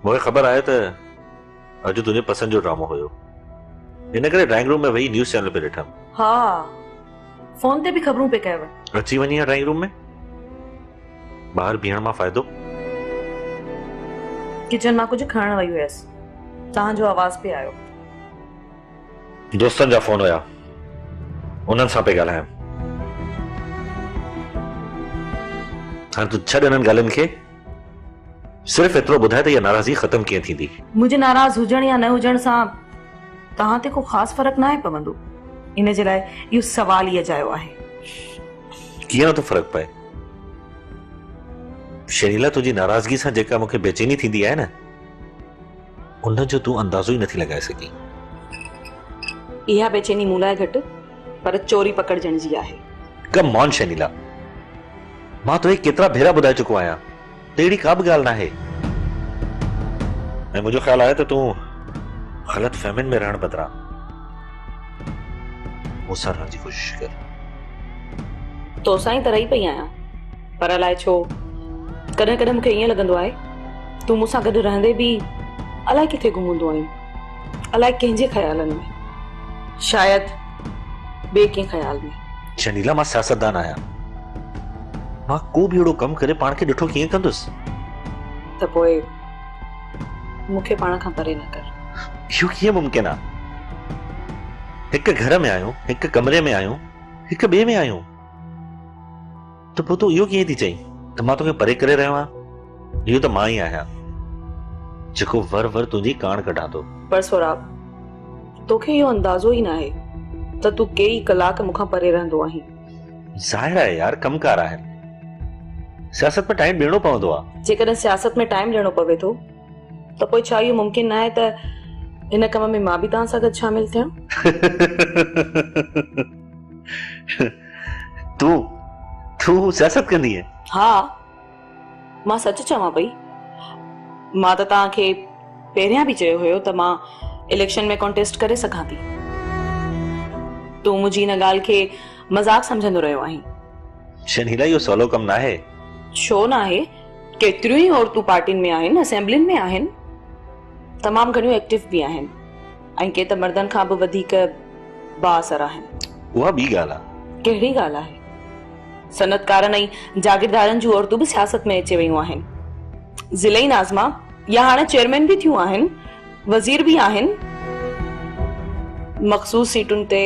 मूंखे ख़बर आहे त अॼु तुंहिंजे पसंदि जो ड्रामो हुयो, इन करे ड्राइंग रूम में वेही न्यूज़ चैनल पे ॾिठमि। हाँ, फोन ते भी खबरूं पे कयव। अची वञी आहे ड्राइंग रूम में, ॿाहिरि बीहण मां फ़ाइदो। किचन मां कुछ खणण वई हुयसि, तव्हांजो आवाज़ पे आयो। दोस्तनि जा फोन हुया, उन्हनि सां पे ॻाल्हायां। हाणे तूं छॾ इन्हनि ॻाल्हियुनि खे, सिर्फ़ एतिरो ॿुधाए त इहा नाराज़गी ख़तम कीअं थींदी। मुझे नाराज़ हुजण या न हुजण सां तव्हां ते को ख़ासि फ़र्क़ु नाहे पवंदो, इन जे लाइ इहो सवाल ई अजायो आहे। कीअं नथो फ़र्क़ु पए? शर्मिला, तुंहिंजी नाराज़गी सां जेका मूंखे बेचैनी थींदी आहे न, उनजो तूं अंदाज़ो ई नथी लॻाए सघी। इहा बेचैनी मूं लाइ घटि पर चोरी पकड़जण जी आहे। कम ऑन शर्मिला, मां तोखे केतिरा भेरा ॿुधाए चुको आहियां त अहिड़ी का बि ॻाल्हि नाहे। ऐं मुंहिंजो ख़्यालु आहे त तूं ग़लत फ़हमियुनि में रहण बदिरां मूंसां रहण जी कोशिश कर। तोसां ई तरह ई पई आहियां, पर अलाए छो कॾहिं कॾहिं मूंखे ईअं लॻंदो आहे तूं मूंसां गॾु रहंदे बि अलाए किथे घुमंदो आहीं, अलाए कंहिंजे ख़्यालनि में, शायदि ॿिए कंहिं ख़्याल में। शर्मिला, मां सियासतदान आहियां, मां को बि अहिड़ो कमु करे पाण खे ॾिठो कीअं कंदुसि। त पोइ मूंखे पाण खां परे न कर। इहो कीअं मुमकिन आहे? हिकु घर में आहियूं, हिकु कमरे में आहियूं, हिकु ॿिए में आहियूं, त पोइ तूं इहो कीअं थी चईं त मां तोखे परे करे रहियो आहियां? इहो त मां ई आहियां जेको वर वर तुंहिंजी कान कढां थो। पर सोराब, तोखे इहो अंदाज़ो ई न आहे त तूं कई कलाक मूंखां परे रहंदो आहीं। ज़ाहिर आहे यार, कमकार आहिनि, सियासत में टाइम ॾियणो पवंदो आहे। जेकॾहिं सियासत में टाइम ॾियणो पवे थो त पोइ छा इहो मुमकिन न आहे त हिन कम में मां बि तव्हां सां गॾु शामिल थियां? तूं सियासत कंदी है? हा, मां सच चवां पई, मां त तव्हांखे पहिरियां बि चयो हुयो त मां इलेक्शन में कॉन्टेस्ट करे सघां थी। तूं मुंहिंजी हिन ॻाल्हि खे मज़ाक सम्झंदो रहियो आहीं। शर्मिला, इहो सवलो कमु न आहे। छो न आहे? केतिरियूं ई औरतूं पार्टियुनि में आहिनि, असेंबलियुनि में आहिनि, तमामु घणियूं एक्टिव बि आहिनि, ऐं के त मर्दनि खां बि वधीक बाअसर आहिनि। उहा ॿी ॻाल्हि आहे। कहिड़ी ॻाल्हि आहे? सनतकारनि ऐं जागीरदारनि जूं औरतूं बि सियासत में अची वियूं आहिनि। ज़िले नाज़मा या हाणे चेयरमैन बि थियूं आहिनि, वज़ीर बि आहिनि, मख़सूस सीटुनि ते